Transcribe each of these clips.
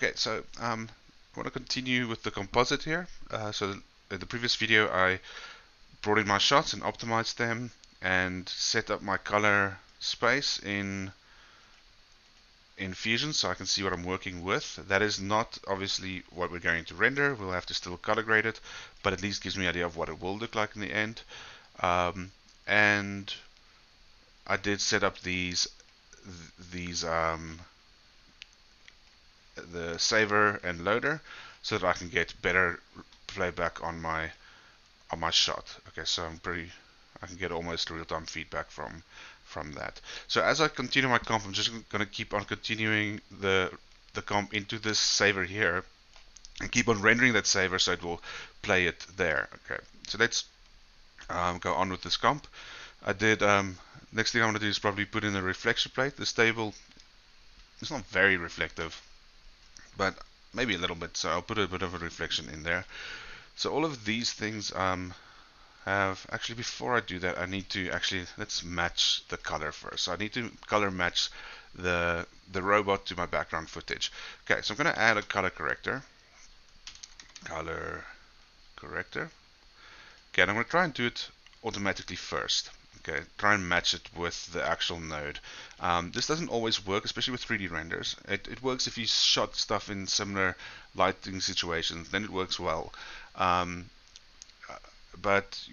Okay, so I want to continue with the composite here. So in the previous video, I brought in my shots and optimized them and set up my color space in Fusion so I can see what I'm working with. That is not obviously what we're going to render. We'll have to still color grade it, but at least gives me an idea of what it will look like in the end. And I did set up these the saver and loader so that I can get better playback on my shot. Okay, so I can get almost real-time feedback from that. So as I continue my comp, I'm just going to keep on continuing the comp into this saver here and keep on rendering that saver so it will play it there. Okay, so let's go on with this comp. I did next thing I want to do is probably put in a reflection plate. This table is not very reflective, but maybe a little bit, so I'll put a bit of a reflection in there. So all of these things have, actually before I do that, I need to actually, let's match the color first. So I need to color match the robot to my background footage. Okay, so I'm going to add a color corrector. Color corrector. Okay, and I'm going to try and do it automatically first. Okay, try and match it with the actual node. This doesn't always work, especially with 3D renders. It works if you shot stuff in similar lighting situations, then it works well. But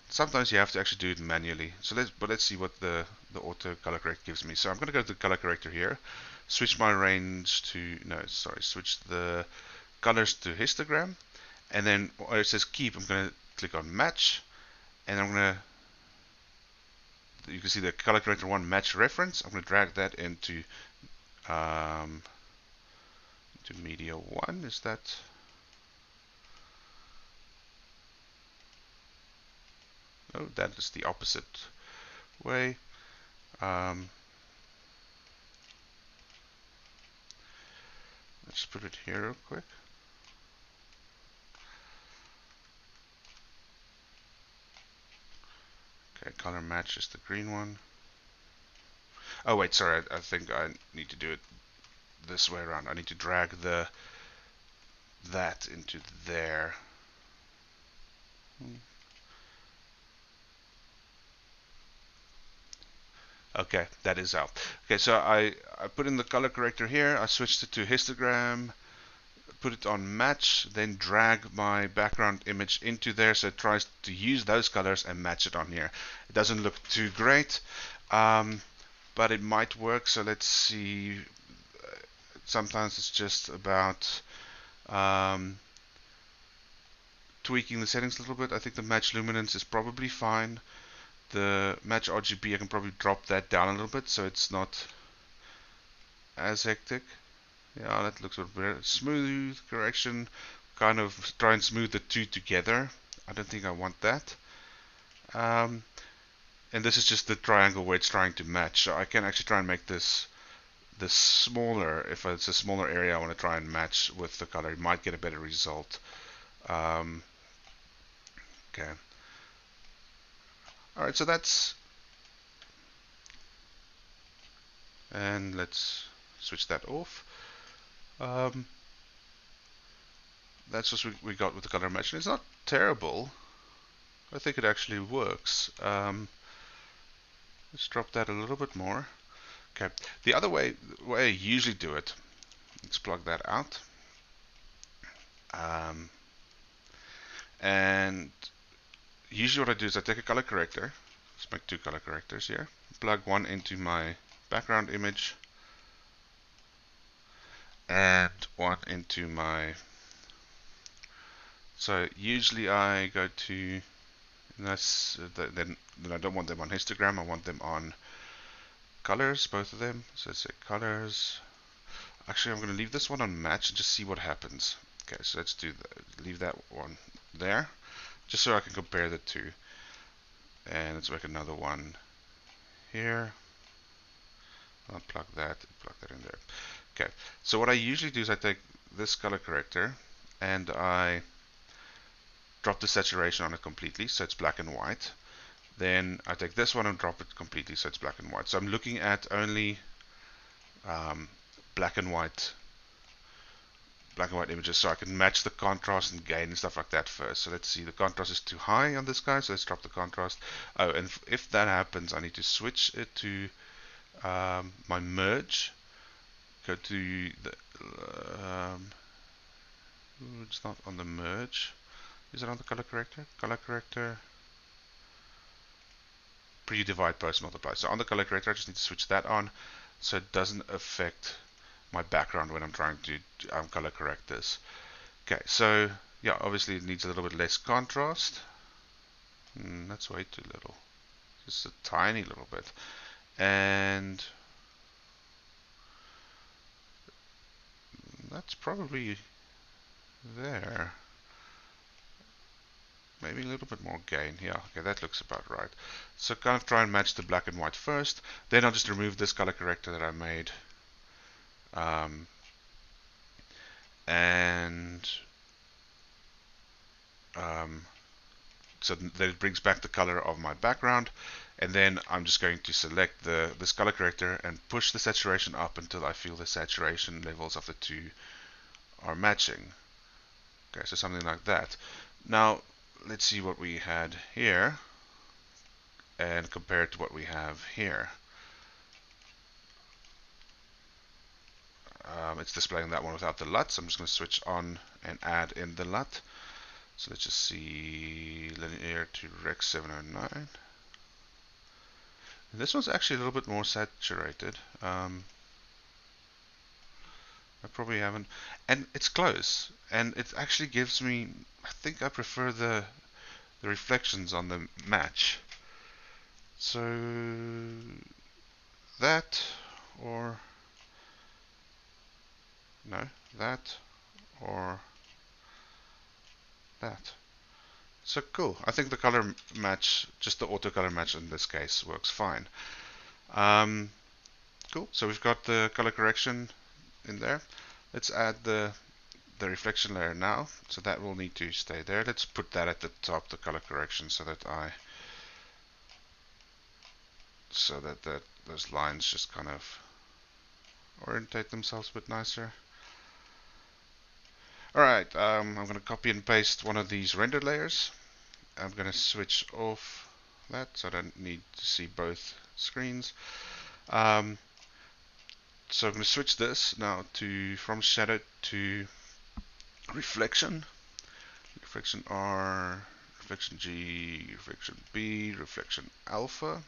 sometimes you have to actually do it manually. So let's see what the auto color correct gives me. So I'm going to go to the color corrector here, switch my range to switch the colors to histogram, and then where it says keep, I'm going to click on match, and I'm going to, you can see the color corrector 1 match reference. I'm going to drag that into media 1. Is that? No, that is the opposite way. Let's put it here real quick. Okay, color match is the green one. Oh wait, sorry, I think I need to do it this way around. I need to drag that into there. Okay, that is out. Okay, so I put in the color corrector here. I switched it to histogram, put it on match, then drag my background image into there so it tries to use those colors and match it on here. It doesn't look too great, but it might work. So let's see. Sometimes it's just about tweaking the settings a little bit. I think the match luminance is probably fine. The match RGB, I can probably drop that down a little bit so it's not as hectic. Yeah, that looks a bit better. Smooth correction, kind of try and smooth the two together. I don't think I want that. And this is just the triangle where it's trying to match. So I can actually try and make this smaller. If it's a smaller area I want to try and match with the color, you might get a better result. Okay. Alright, so that's, and let's switch that off. That's what we got with the color match. And it's not terrible. I think it actually works. Let's drop that a little bit more. Okay. The other way I usually do it, let's plug that out. And usually what I do is I take a color corrector. Let's make 2 color correctors here. Plug one into my background image and one into my, so usually I go to, then I don't want them on histogram, I want them on colors, both of them. So let's say colors. Actually, I'm going to leave this one on match and just see what happens. Okay, so let's do that. Leave that one there, just so I can compare the two. And let's make another one here. I'll plug that in there. Okay, so what I usually do is I take this color corrector and I drop the saturation on it completely, so it's black and white. Then I take this one and drop it completely, so it's black and white. So I'm looking at only black and white black and white images so I can match the contrast and gain and stuff like that first. So let's see, the contrast is too high on this guy, so let's drop the contrast. Oh, and if that happens, I need to switch it to my merge. Go to the it's not on the merge. Is it on the color corrector? Color corrector, pre-divide, post-multiply. So on the color corrector, I just need to switch that on so it doesn't affect my background when I'm trying to color correct this. Okay, so yeah, obviously it needs a little bit less contrast. That's way too little. Just a tiny little bit. And that's probably there. Maybe a little bit more gain. Yeah, okay, that looks about right. So kind of try and match the black and white first. Then I'll just remove this color corrector that I made. And so that it brings back the color of my background. And then I'm just going to select this color corrector and push the saturation up until I feel the saturation levels of the two are matching. Okay, so something like that. Now, let's see what we had here and compare it to what we have here. It's displaying that one without the LUT, so I'm just going to switch on and add in the LUT. So let's just see linear to Rec 709. This one's actually a little bit more saturated. I probably haven't, and it's close, and it actually gives me, I think I prefer the reflections on the match. So that, or no, that, or that. So cool. I think the color match, just the auto color match in this case, works fine. Cool. So we've got the color correction in there. Let's add the reflection layer now. So that will need to stay there. Let's put that at the top, the color correction, so that those lines just kind of orientate themselves a bit nicer. Alright, I'm going to copy and paste one of these render layers. I'm going to switch off that so I don't need to see both screens. So I'm going to switch this now to from shadow to reflection. Reflection R, reflection G, reflection B, reflection alpha.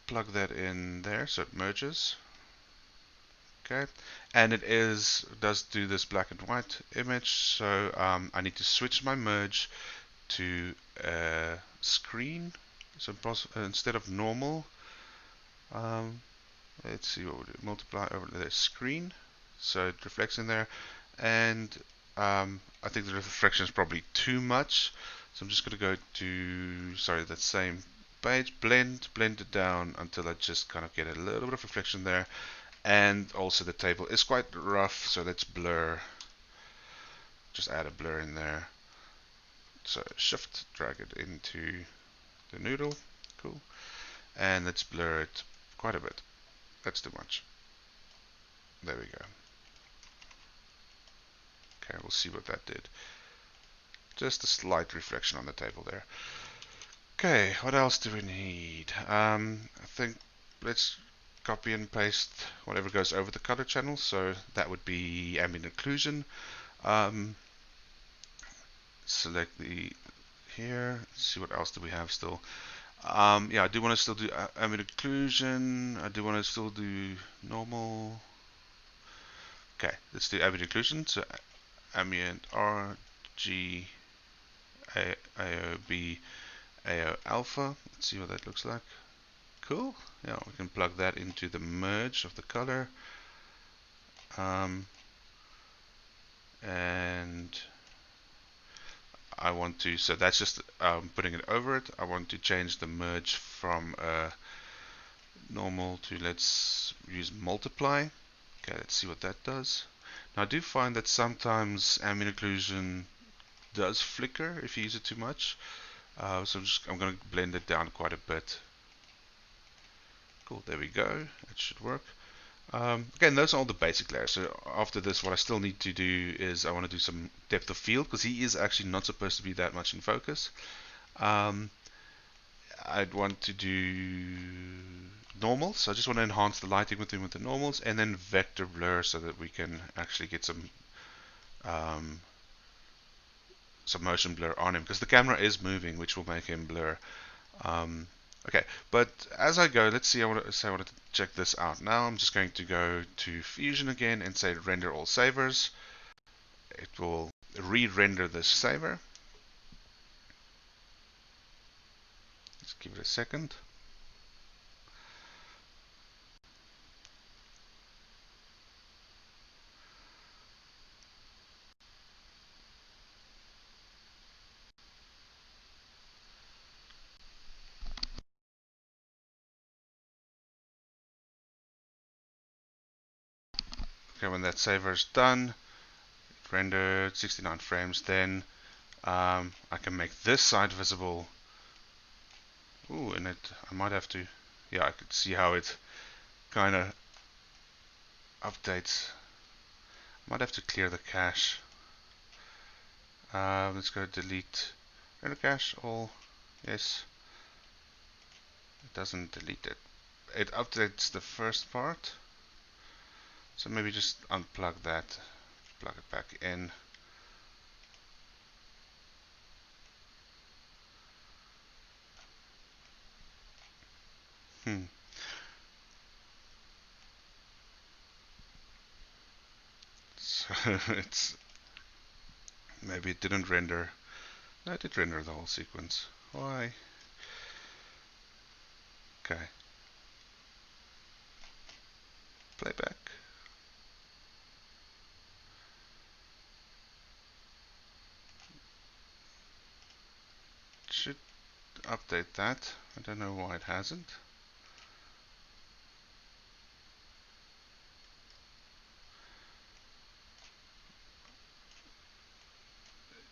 Plug that in there so it merges. Okay, and it does do this black and white image, so I need to switch my merge to screen. So instead of normal, let's see what we'll do. Multiply over the screen, so it reflects in there, and I think the reflection is probably too much, so I'm just going to go to that same page, blend it down until I just kind of get a little bit of reflection there. And also the table is quite rough, so let's blur. Just add a blur in there. So shift, drag it into the noodle. Cool. And let's blur it quite a bit. That's too much. There we go. Okay, we'll see what that did. Just a slight reflection on the table there. Okay, what else do we need? I think let's copy and paste whatever goes over the color channel. So that would be ambient occlusion. Select the here. Let's see what else do we have still. Yeah, I do want to still do ambient occlusion. I do want to still do normal. Okay, let's do ambient occlusion. So ambient R, G, AO, B, AO alpha. Let's see what that looks like. Cool. Yeah, we can plug that into the merge of the color. And I want to, so that's just putting it over it. I want to change the merge from normal to, let's use multiply. Okay, let's see what that does. Now I do find that sometimes ambient occlusion does flicker if you use it too much. So I'm going to blend it down quite a bit. Cool, there we go. It should work. Again, those are all the basic layers. So after this, what I still need to do is I want to do some depth of field because he is actually not supposed to be that much in focus. Um, I'd want to do normals. So I just want to enhance the lighting with him with the normals, and then vector blur so that we can actually get um, some motion blur on him because the camera is moving, which will make him blur. Um, okay, but as I go, let's see. I wanted to check this out. Now I'm just going to go to Fusion again and say render all savers. It will re-render this saver. Just give it a second. Okay, when that saver is done, it rendered 69 frames. Then I can make this side visible. Ooh, and I might have to. Yeah, I could see how it kind of updates. Might have to clear the cache. Let's go delete render cache all. Yes, it doesn't delete it. It updates the first part. So maybe just unplug that, plug it back in. Hmm. So it's maybe it didn't render. No, it did render the whole sequence. Why? Okay. Playback. Should update that. I don't know why it hasn't.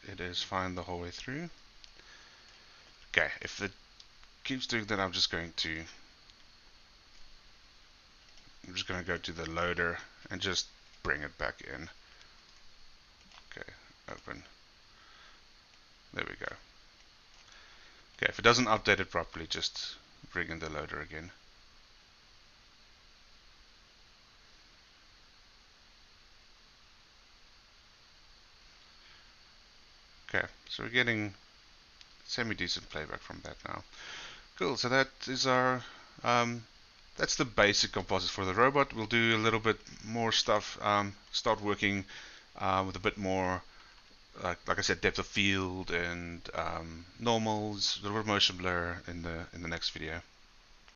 It is fine the whole way through. Okay, if it keeps doing that, I'm just going to go to the loader and just bring it back in. Okay, open. There we go. Okay, if it doesn't update it properly, just bring in the loader again. Okay, so we're getting semi-decent playback from that now. Cool, so that is our, that's the basic composite for the robot. We'll do a little bit more stuff, start working with a bit more, like I said, depth of field and normals, a little bit of motion blur in the next video.